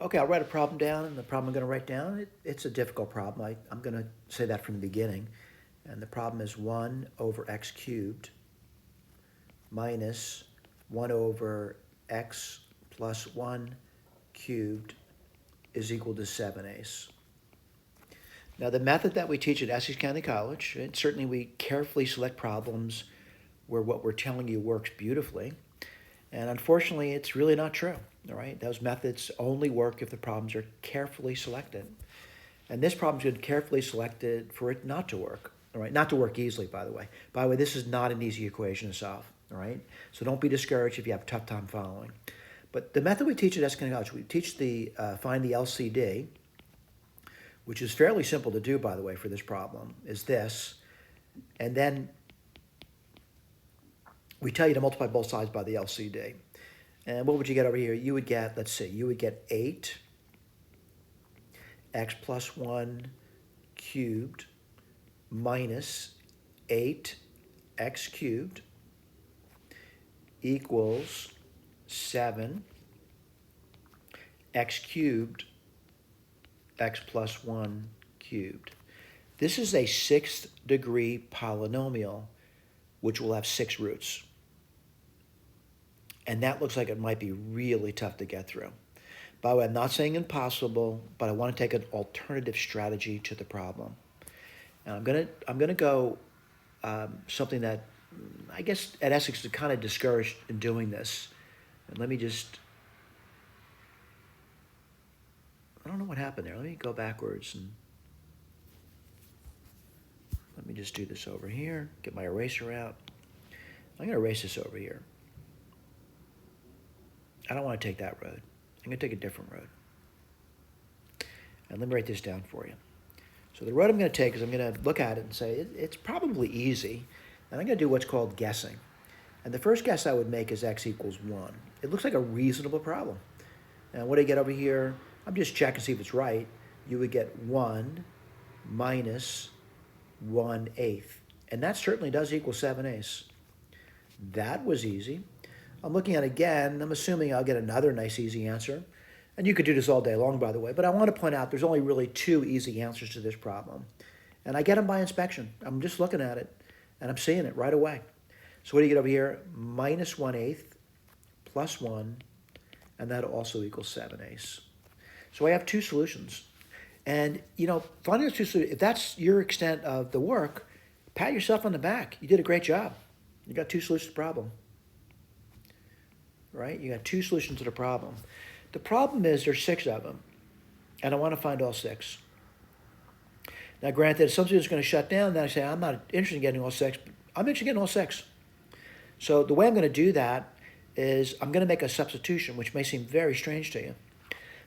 Okay, I'll write a problem down, and the problem I'm going to write down, it's a difficult problem. I'm going to say that from the beginning. And the problem is 1 over x cubed minus 1 over x plus 1 cubed is equal to 7/8. Now, the method that we teach at Essex County College, and certainly we carefully select problems where what we're telling you works beautifully. And unfortunately, it's really not true, all right? Those methods only work if the problems are carefully selected. And this problem's been carefully selected for it not to work, all right? Not to work easily, by the way. By the way, this is not an easy equation to solve, all right? So don't be discouraged if you have a tough time following. But the method we teach at Essex County College, we teach find the LCD, which is fairly simple to do, by the way, for this problem, is this. And then we tell you to multiply both sides by the LCD. And what would you get over here? You would get, let's see, you would get 8 x plus 1 cubed minus 8 x cubed equals 7 x cubed x plus 1 cubed. This is a 6th degree polynomial which will have 6 roots. And that looks like it might be really tough to get through. By the way, I'm not saying impossible, but I want to take an alternative strategy to the problem. And I'm gonna go something that I guess at Essex is kind of discouraged in doing this. And let me just, I don't know what happened there. Let me go backwards and let me just do this over here. Get my eraser out. I'm gonna erase this over here. I don't want to take that road. I'm going to take a different road. And let me write this down for you. So the road I'm going to take is I'm going to look at it and say it's probably easy. And I'm going to do what's called guessing. And the first guess I would make is x equals 1. It looks like a reasonable problem. And what do I get over here? I'm just checking to see if it's right. You would get 1 minus 1/8. And that certainly does equal 7/8. That was easy. I'm looking at it again. I'm assuming I'll get another nice easy answer. And you could do this all day long, by the way. But I want to point out there's only really 2 easy answers to this problem. And I get them by inspection. I'm just looking at it, and I'm seeing it right away. So what do you get over here? Minus 1/8 plus 1, and that also equals 7/8. So I have 2 solutions. And, you know, finding those 2 solutions, if that's your extent of the work, pat yourself on the back. You did a great job. You got 2 solutions to the problem. Right? You got 2 solutions to the problem. The problem is there's 6 of them, and I want to find all 6. Now, granted, if something is going to shut down, then I say, I'm not interested in getting all 6, but I'm interested in getting all 6. So the way I'm going to do that is I'm going to make a substitution, which may seem very strange to you.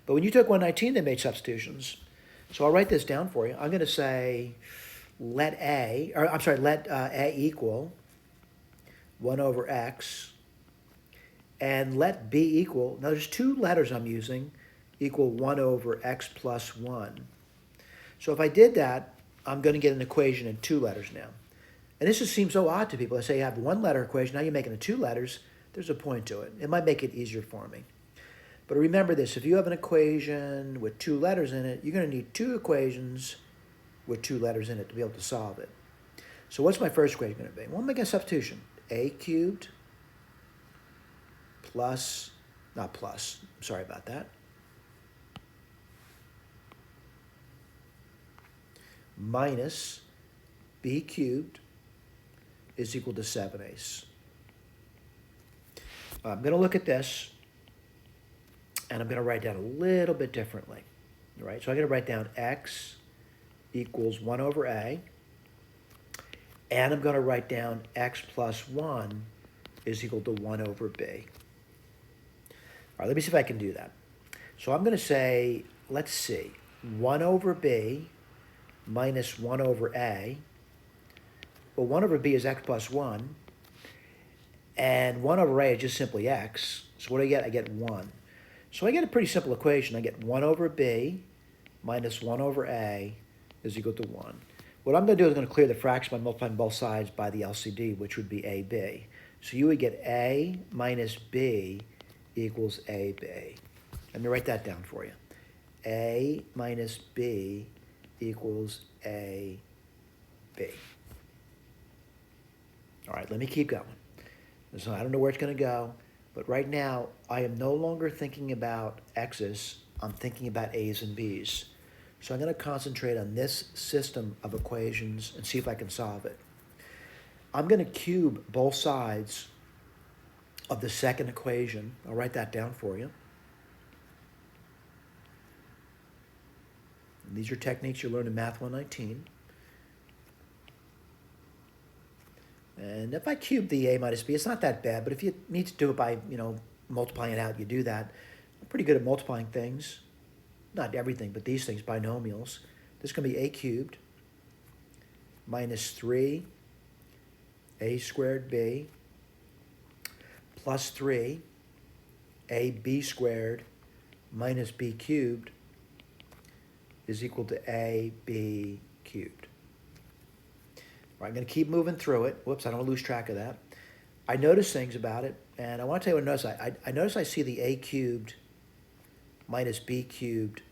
But when you took 119, they made substitutions. So I'll write this down for you. I'm going to say let A equal 1 over x, and let B equal, now there's 2 letters I'm using, equal 1 over x plus 1. So if I did that, I'm going to get an equation in 2 letters now. And this just seems so odd to people. I say you have 1 letter equation, now you're making it 2 letters. There's a point to it. It might make it easier for me. But remember this, if you have an equation with 2 letters in it, you're going to need 2 equations with 2 letters in it to be able to solve it. So what's my first equation going to be? Well, I'm making a substitution. A cubed plus, not plus, sorry about that, minus b cubed is equal to 7/8. I'm going to look at this, and I'm going to write down a little bit differently. All right, so I'm going to write down x equals 1 over a, and I'm going to write down x plus 1 is equal to 1 over b. All right, let me see if I can do that. So I'm going to say, let's see, 1 over b minus 1 over a. Well, 1 over b is x plus 1, and 1 over a is just simply x. So what do I get? I get 1. So I get a pretty simple equation. I get 1 over b minus 1 over a is equal to 1. What I'm going to do is I'm going to clear the fraction by multiplying both sides by the LCD, which would be ab. So you would get a minus b equals AB. Let me write that down for you. A minus B equals AB. All right, let me keep going. So I don't know where it's going to go, but right now I am no longer thinking about x's. I'm thinking about a's and b's. So I'm going to concentrate on this system of equations and see if I can solve it. I'm going to cube both sides of the second equation. I'll write that down for you. And these are techniques you learn in Math 119. And if I cube the a minus b, it's not that bad, but if you need to do it by, multiplying it out, you do that. I'm pretty good at multiplying things. Not everything, but these things, binomials. This is going to be a cubed minus 3 a squared b plus 3 ab squared minus b cubed is equal to ab cubed. All right, I'm going to keep moving through it. Whoops, I don't want to lose track of that. I notice things about it, and I want to tell you what I notice. I notice I see the a cubed minus b cubed,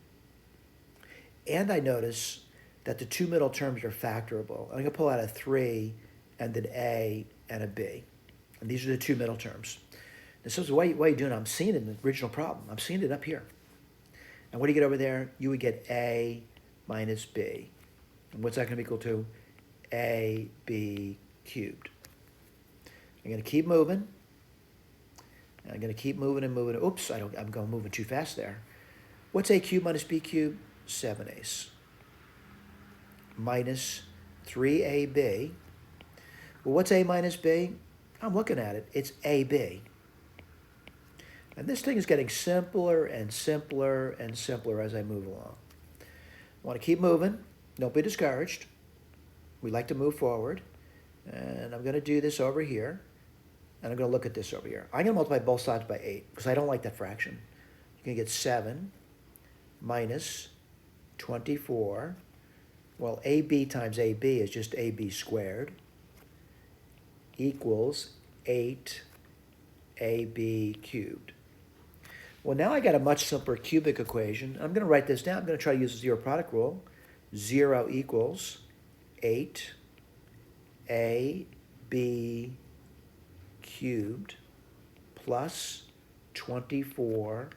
and I notice that the two middle terms are factorable. I'm going to pull out a 3 and an a and a b, and these are the two middle terms. This is what you're doing. I'm seeing it in the original problem. I'm seeing it up here. And what do you get over there? You would get a minus b. And what's that going to be equal to? AB cubed. I'm going to keep moving. I'm going to keep moving and moving. Oops, I'm going moving too fast there. What's a cubed minus b cubed? 7a minus 3ab. Well, what's a minus b? I'm looking at it. It's ab. And this thing is getting simpler and simpler and simpler as I move along. I want to keep moving. Don't be discouraged. We like to move forward. And I'm going to do this over here. And I'm going to look at this over here. I'm going to multiply both sides by 8 because I don't like that fraction. You're going to get 7 minus 24. Well, AB times AB is just AB squared equals 8AB cubed. Well, now I got a much simpler cubic equation. I'm going to write this down. I'm going to try to use the zero product rule. 0 equals 8ab cubed plus 24ab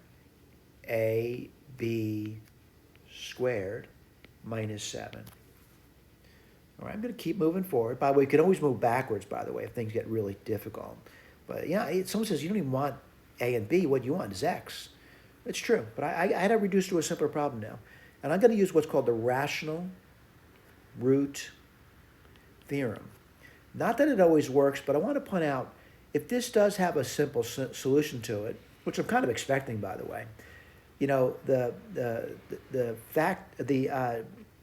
squared minus 7. All right, I'm going to keep moving forward. By the way, you can always move backwards, by the way, if things get really difficult. But yeah, someone says you don't even want a and b. What you want is x. It's true, but I had to reduce to a simpler problem now. And I'm going to use what's called the rational root theorem. Not that it always works, but I want to point out if this does have a simple solution to it, which I'm kind of expecting, by the way, the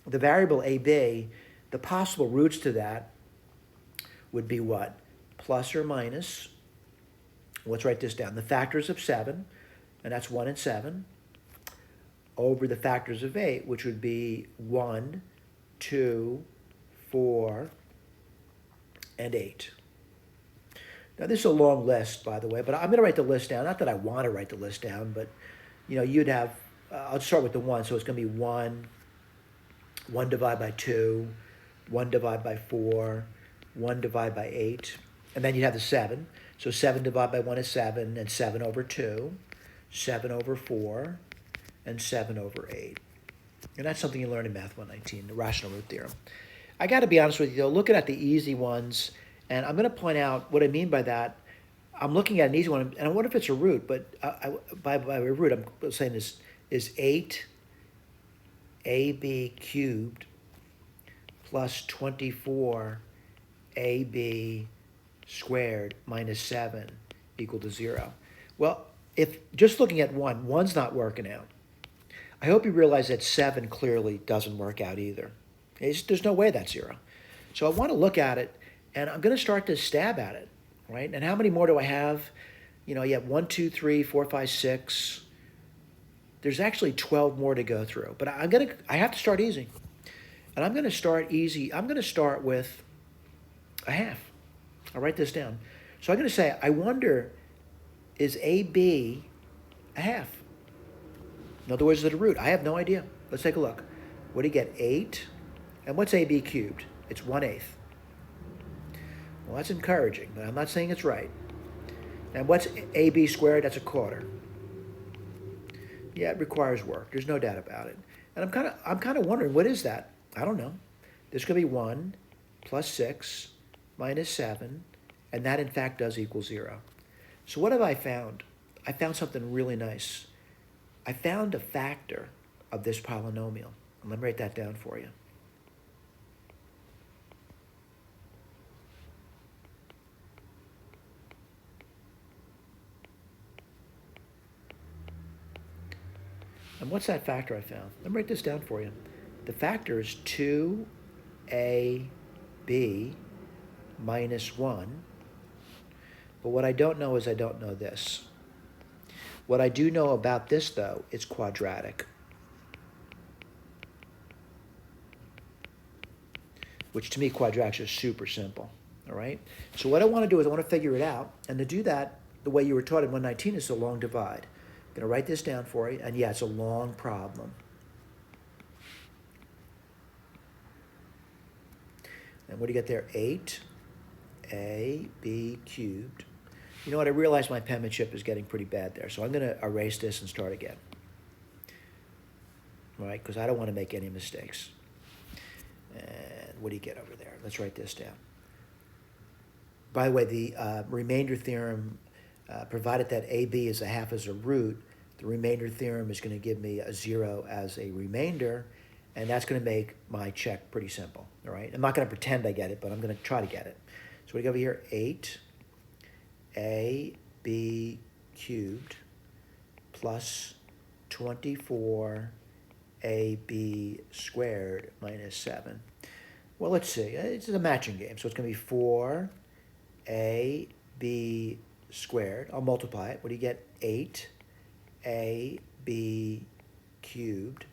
variable ab, the possible roots to that would be what? Plus or minus, let's write this down, the factors of 7, and that's 1 and 7, over the factors of 8, which would be 1, 2, 4, and 8. Now, this is a long list, by the way, but I'm going to write the list down. Not that I want to write the list down, but, you'd have, I'll start with the 1, so it's going to be 1 divided by 2, 1 divided by 4, 1 divided by 8, and then you'd have the 7. So 7 divided by 1 is 7, and 7 over 2, 7 over 4, and 7 over 8. And that's something you learn in Math 119, the rational root theorem. I got to be honest with you, though, looking at the easy ones, and I'm going to point out what I mean by that. I'm looking at an easy one, and I wonder if it's a root, but by a root, I'm saying this is 8ab cubed plus 24ab squared minus 7 equal to 0. Well, if just looking at 1, 1's not working out. I hope you realize that 7 clearly doesn't work out either. There's no way that's 0. So I want to look at it, and I'm going to start to stab at it, right? And how many more do I have? You have 1, 2, 3, 4, 5, 6. There's actually 12 more to go through. But I have to start easy. And I'm going to start easy. I'm going to start with a half. I'll write this down. So I'm going to say, I wonder, is AB a half? In other words, to the root. I have no idea. Let's take a look. What do you get? 8. And what's AB cubed? It's 1/8. Well, that's encouraging, but I'm not saying it's right. And what's AB squared? That's a quarter. Yeah, it requires work. There's no doubt about it. And I'm kind of wondering, what is that? I don't know. There's going to be 1 plus 6 minus 7, and that in fact does equal 0. So what have I found? I found something really nice. I found a factor of this polynomial. And let me write that down for you. And what's that factor I found? Let me write this down for you. The factor is 2ab minus 1. But what I don't know is I don't know this. What I do know about this, though, is quadratic, which to me, quadratics are super simple, all right? So what I want to do is I want to figure it out, and to do that, the way you were taught in 119 is a long divide. I'm going to write this down for you, and yeah, it's a long problem. And what do you get there? 8ab cubed. You know what? I realize my penmanship is getting pretty bad there, so I'm going to erase this and start again. All right, because I don't want to make any mistakes. And what do you get over there? Let's write this down. By the way, the remainder theorem, provided that AB is a half as a root, the remainder theorem is going to give me a 0 as a remainder, and that's going to make my check pretty simple, all right? I'm not going to pretend I get it, but I'm going to try to get it. So we go over here, 8ab cubed plus 24ab squared minus 7. Well, let's see. It's a matching game, so it's going to be 4ab squared. I'll multiply it. What do you get? 8ab cubed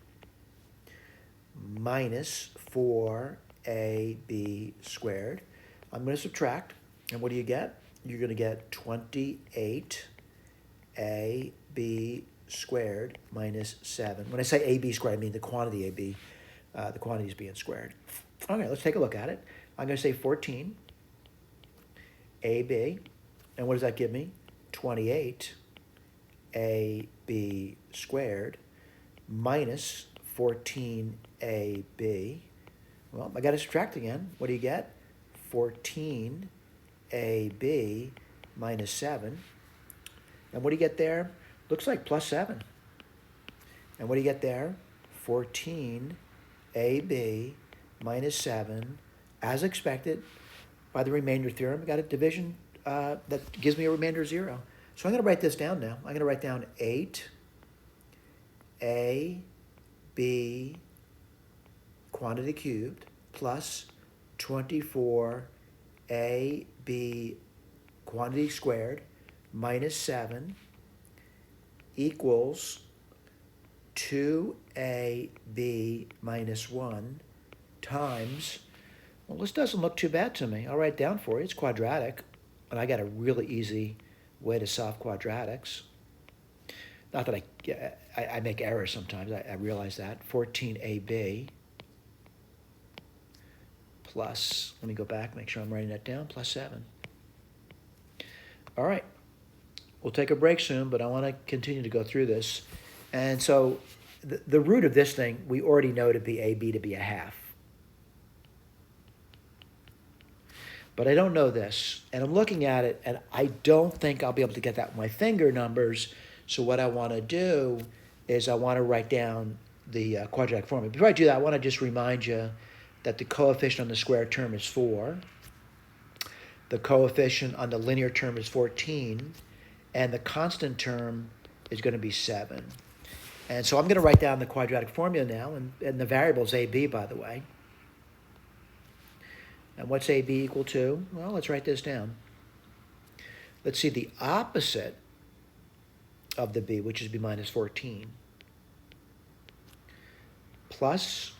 minus 4ab squared. I'm going to subtract, and what do you get? You're going to get 28ab squared minus 7. When I say ab squared, I mean the quantity ab. The quantity is being squared. Okay, let's take a look at it. I'm going to say 14ab, and what does that give me? 28ab squared minus 14ab. Well, I got to subtract again. What do you get? 14ab minus 7. And what do you get there? Looks like plus 7. And what do you get there? 14ab minus 7, as expected by the remainder theorem. I got a division that gives me a remainder of 0. So I'm going to write this down now. I'm going to write down 8ab quantity cubed plus 24ab quantity squared minus 7 equals 2ab minus 1 times, well, this doesn't look too bad to me. I'll write it down for you. It's quadratic, and I got a really easy way to solve quadratics. Not that I make errors sometimes. I realize that. 14ab plus, let me go back, make sure I'm writing that down, plus 7. All right. We'll take a break soon, but I want to continue to go through this. And so the root of this thing, we already know to be AB to be a half. But I don't know this. And I'm looking at it, and I don't think I'll be able to get that with my finger numbers. So what I want to do is I want to write down the quadratic formula. Before I do that, I want to just remind you that the coefficient on the square term is 4. The coefficient on the linear term is 14. And the constant term is going to be 7. And so I'm going to write down the quadratic formula now, and the variable is AB, by the way. And what's AB equal to? Well, let's write this down. Let's see, the opposite of the B, which is B minus 14, plus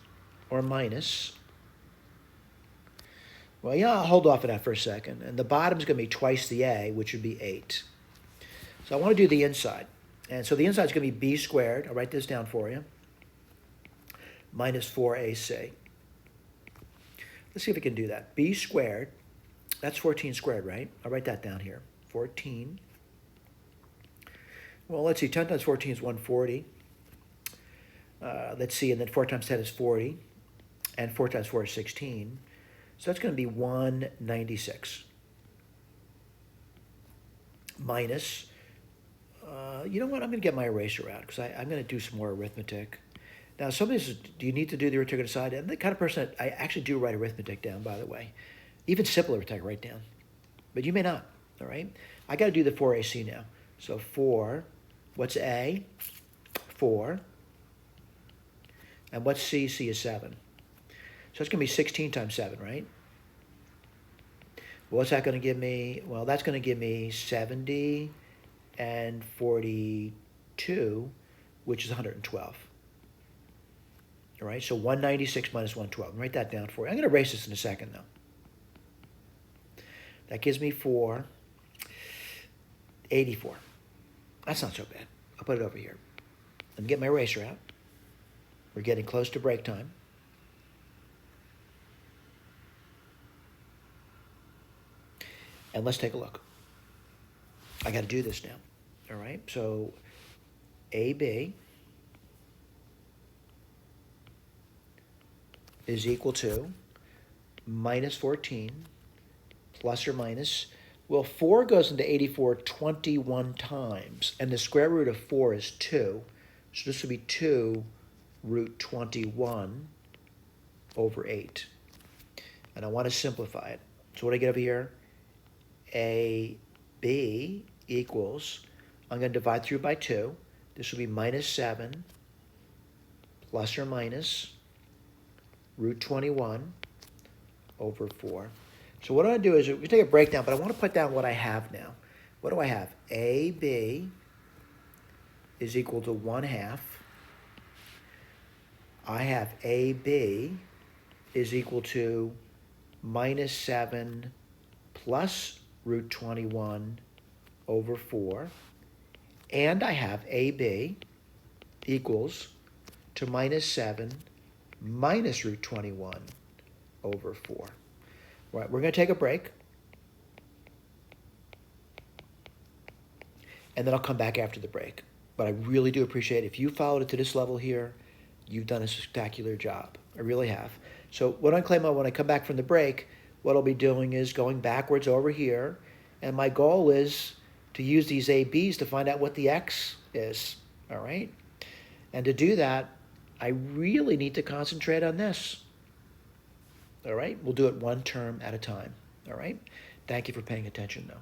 or minus, well, yeah, I'll hold off on that for a second. And the bottom is going to be twice the A, which would be 8. So I want to do the inside. And so the inside is going to be b squared. I'll write this down for you. Minus 4ac. Let's see if we can do that. B squared, that's 14 squared, right? I'll write that down here. 14. Well, let's see, 10 times 14 is 140. Let's see, and then 4 times 10 is 40. And 4 times 4 is 16. So that's going to be 196. Minus, you know what? I'm going to get my eraser out because I'm going to do some more arithmetic. Now, somebody says, do you need to do the arithmetic aside? I'm the kind of person that I actually do write arithmetic down, by the way. Even simple arithmetic, write down. But you may not, all right? I got to do the 4ac now. So 4, what's A? 4. And what's C? C is 7. So it's going to be 16 times 7, right? Well, what's that going to give me? Well, that's going to give me 70 and 42, which is 112. All right, so 196 minus 112. Write that down for you. I'm going to erase this in a second, though. That gives me 84. That's not so bad. I'll put it over here. Let me get my eraser out. We're getting close to break time. And let's take a look. I got to do this now. All right, so AB is equal to minus 14 plus or minus, well, 4 goes into 84 21 times, and the square root of 4 is 2. So this would be 2 root 21 over 8. And I want to simplify it. So what do I get over here? AB equals, I'm going to divide through by 2. This will be minus 7 plus or minus root 21 over 4. So what I do is, we take a breakdown, but I want to put down what I have now. What do I have? AB is equal to 1/2. I have AB is equal to minus 7 plus root 21 over 4. And I have AB equals to minus 7 minus root 21 over 4. All right, we're going to take a break. And then I'll come back after the break. But I really do appreciate it. If you followed it to this level here, you've done a spectacular job. I really have. So what I claim when I come back from the break, what I'll be doing is going backwards over here. And my goal is to use these ABs to find out what the X is. All right? And to do that, I really need to concentrate on this. All right? We'll do it one term at a time. All right? Thank you for paying attention, though.